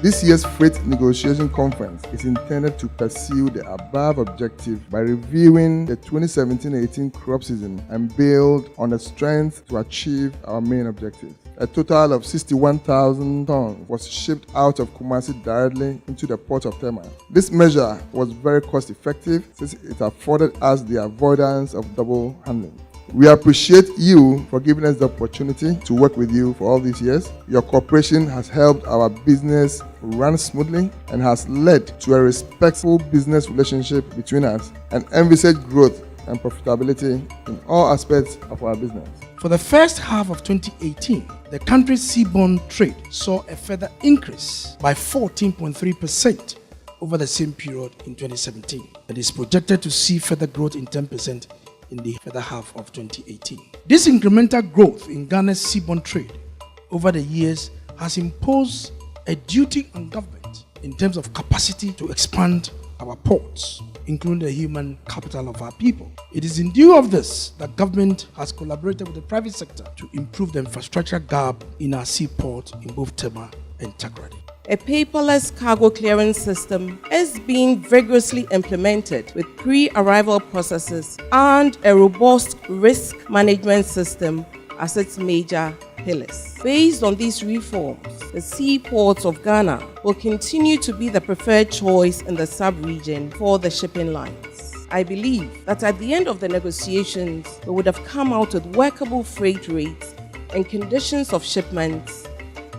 This year's freight negotiation conference is intended to pursue the above objective by reviewing the 2017-18 crop season and build on the strength to achieve our main objectives. A total of 61,000 tons was shipped out of Kumasi directly into the port of Tema. This measure was very cost effective since it afforded us the avoidance of double handling. We appreciate you for giving us the opportunity to work with you for all these years. Your cooperation has helped our business run smoothly and has led to a respectful business relationship between us and envisaged growth and profitability in all aspects of our business. For the first half of 2018, the country's seaborne trade saw a further increase by 14.3% over the same period in 2017. It is projected to see further growth in 10% in the further half of 2018. This incremental growth in Ghana's seaborne trade over the years has imposed a duty on government in terms of capacity to expand our ports, including the human capital of our people. It is in view of this that government has collaborated with the private sector to improve the infrastructure gap in our seaport in both Tema and Takoradi. A paperless cargo clearance system is being vigorously implemented with pre-arrival processes and a robust risk management system as its major pillars. Based on these reforms, the seaports of Ghana will continue to be the preferred choice in the sub-region for the shipping lines. I believe that at the end of the negotiations, we would have come out with workable freight rates and conditions of shipments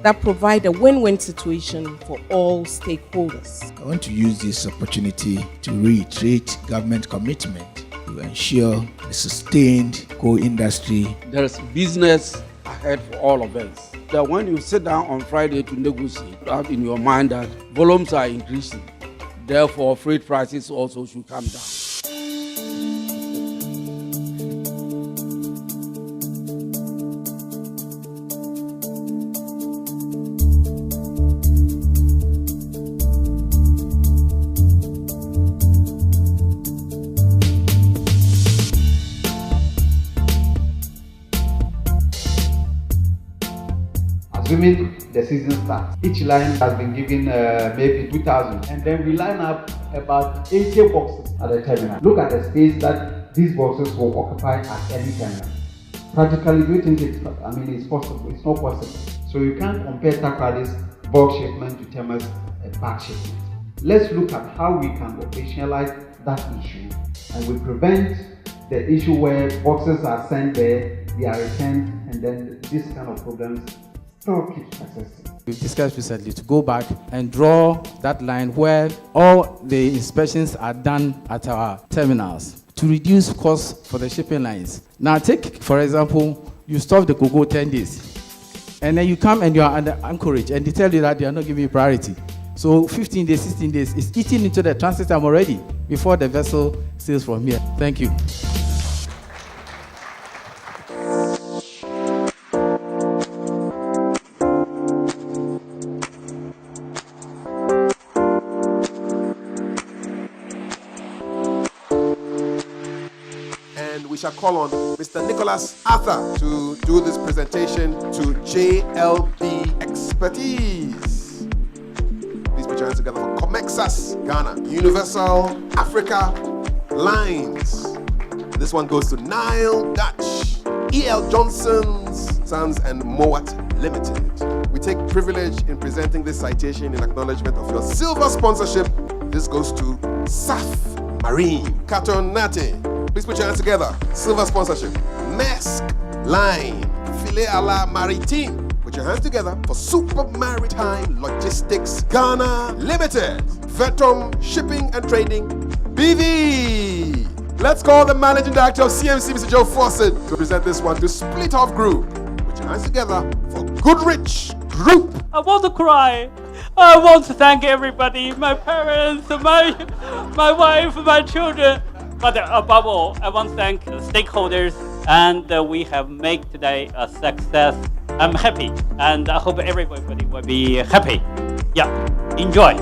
that provide a win-win situation for all stakeholders. I want to use this opportunity to reiterate government commitment to ensure a sustained coal industry. There is business ahead for all of us. That when you sit down on Friday to negotiate, you have in your mind that volumes are increasing. Therefore, freight prices also should come down. Assuming the season starts, each line has been given maybe 2,000, and then we line up about 80 boxes at the terminal. Look at the space that these boxes will occupy at any terminal. Practically, do you think it's possible? It's not possible. So you can't compare Takoradi's bulk shipment to Tema's back shipment. Let's look at how we can operationalize that issue, and we prevent the issue where boxes are sent there, they are returned, and then this kind of problems keep successful. We've discussed recently to go back and draw that line where all the inspections are done at our terminals to reduce costs for the shipping lines. Now take, for example, you stop the cocoa 10 days and then you come and you are under anchorage and they tell you that they are not giving you priority. So 15 days, 16 days is eating into the transit time already before the vessel sails from here. Thank you. We shall call on Mr. Nicholas Arthur to do this presentation to JLB Expertise. Please put your hands together for Comexas Ghana, Universal Africa Lines. This one goes to Nile Dutch, E.L. Johnson's Sons and Mowat Limited. We take privilege in presenting this citation in acknowledgement of your silver sponsorship. This goes to SAF Marine, Katonate. Please put your hands together. Silver sponsorship. Maersk Line, Filet à la Maritime. Put your hands together for Super Maritime Logistics Ghana Limited. Vetom Shipping and Trading BV. Let's call the Managing Director of CMC, Mr. Joe Fawcett, to present this one to Split Off Group. Put your hands together for Goodrich Group. I want to cry. I want to thank everybody, my parents, my wife, my children. But above all, I want to thank the stakeholders, and we have made today a success. I'm happy, and I hope everybody will be happy. Yeah, enjoy.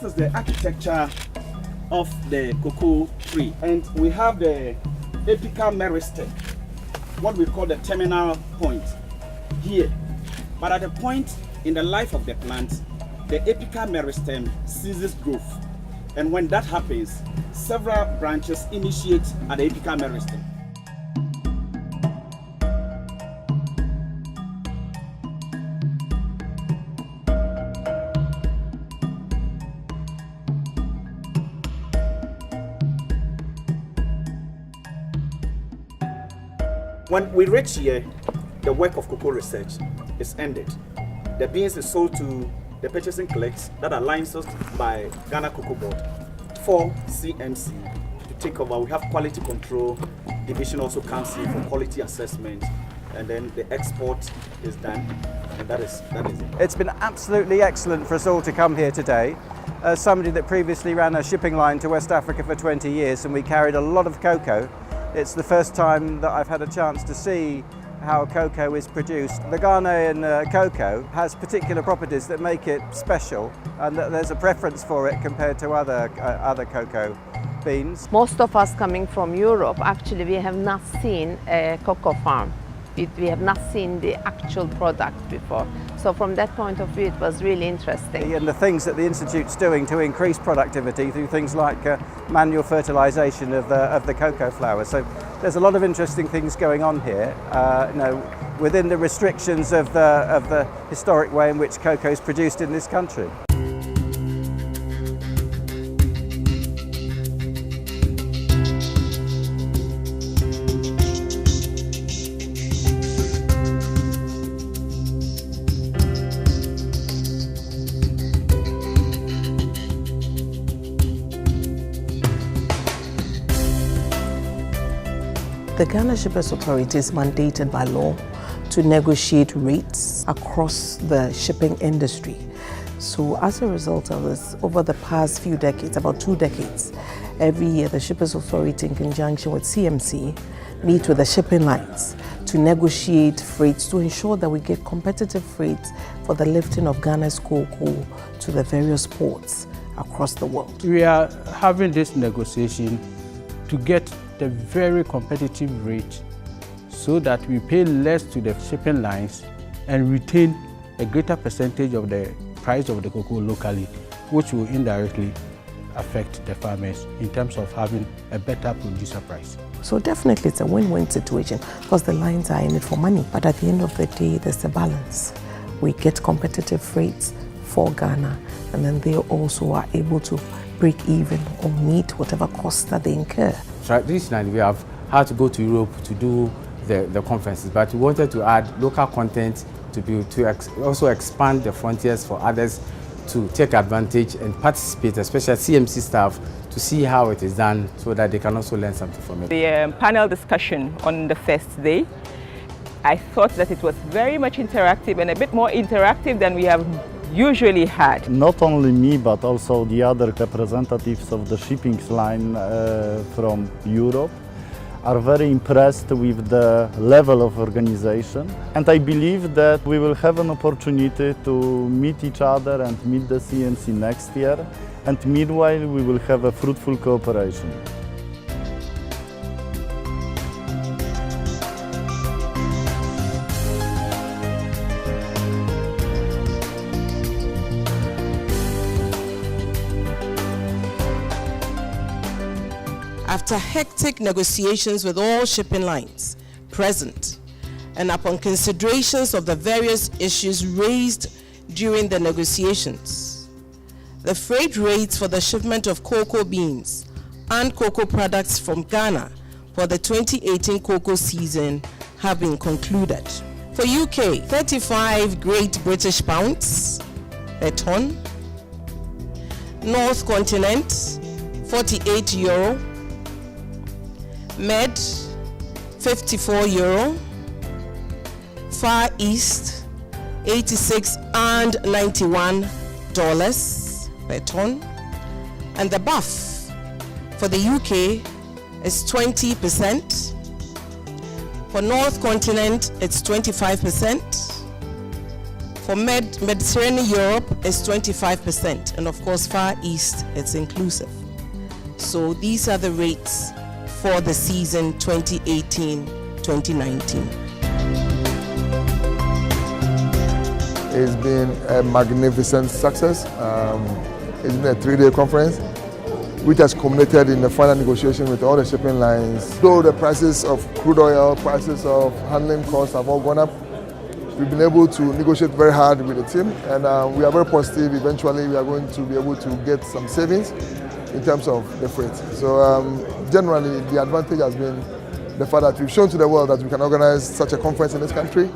this is the architecture of the cocoa tree, and we have the apical meristem, what we call the terminal point here. But at a point in the life of the plant, the apical meristem ceases growth, and when that happens, several branches initiate at the apical meristem. When we reach here, the work of cocoa research is ended. The beans is sold to the purchasing clerks that are licensed by Ghana Cocoa Board for CMC to take over. We have quality control division also comes in for quality assessment, and then the export is done, and that is it. It's been absolutely excellent for us all to come here today. As somebody that previously ran a shipping line to West Africa for 20 years, and we carried a lot of cocoa, it's the first time that I've had a chance to see how cocoa is produced. The Ghanaian cocoa has particular properties that make it special, and that there's a preference for it compared to other cocoa beans. Most of us coming from Europe, actually we have not seen a cocoa farm. We have not seen the actual product before. So from that point of view, it was really interesting. And the things that the Institute's doing to increase productivity through things like manual fertilisation of the cocoa flower. So there's a lot of interesting things going on here, within the restrictions of the historic way in which cocoa is produced in this country. The Ghana Shippers Authority is mandated by law to negotiate rates across the shipping industry. So as a result of this, over the past few decades, about 2 decades, every year the Shippers Authority in conjunction with CMC meet with the shipping lines to negotiate freights to ensure that we get competitive freights for the lifting of Ghana's cocoa to the various ports across the world. We are having this negotiation to get a very competitive rate so that we pay less to the shipping lines and retain a greater percentage of the price of the cocoa locally, which will indirectly affect the farmers in terms of having a better producer price. So definitely it's a win-win situation because the lines are in it for money, but at the end of the day there's a balance. We get competitive rates for Ghana, and then they also are able to break even or meet whatever costs that they incur. Traditionally, we have had to go to Europe to do the conferences, but we wanted to add local content to also expand the frontiers for others to take advantage and participate, especially CMC staff, to see how it is done so that they can also learn something from it. The panel discussion on the first day, I thought that it was very much interactive and a bit more interactive than we have usually had. Not only me, but also the other representatives of the shipping line from Europe are very impressed with the level of organization, and I believe that we will have an opportunity to meet each other and meet the CMC next year, and meanwhile we will have a fruitful cooperation. After hectic negotiations with all shipping lines present, and upon considerations of the various issues raised during the negotiations, the freight rates for the shipment of cocoa beans and cocoa products from Ghana for the 2018 cocoa season have been concluded. For UK, 35 Great British Pounds per ton. North Continent, 48 euro. Med, 54 euro. Far East, 86 and 91 dollars per ton. And the BAF for the UK is 20%. For North Continent, it's 25%. For Mediterranean Europe, it's 25%, and of course, Far East, it's inclusive. So these are the rates for the season 2018-2019. It's been a magnificent success. It's been a 3-day conference, which has culminated in the final negotiation with all the shipping lines. Though the prices of crude oil, prices of handling costs have all gone up, we've been able to negotiate very hard with the team, and we are very positive. Eventually, we are going to be able to get some savings in terms of the freight. So generally, the advantage has been the fact that we've shown to the world that we can organize such a conference in this country.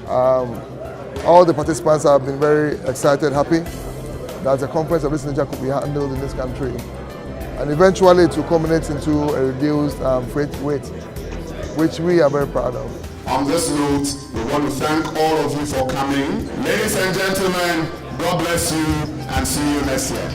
All the participants have been very excited, happy that a conference of this nature could be handled in this country. And eventually to culminate into a reduced freight rate, which we are very proud of. On this note, we want to thank all of you for coming. Ladies and gentlemen, God bless you and see you next year.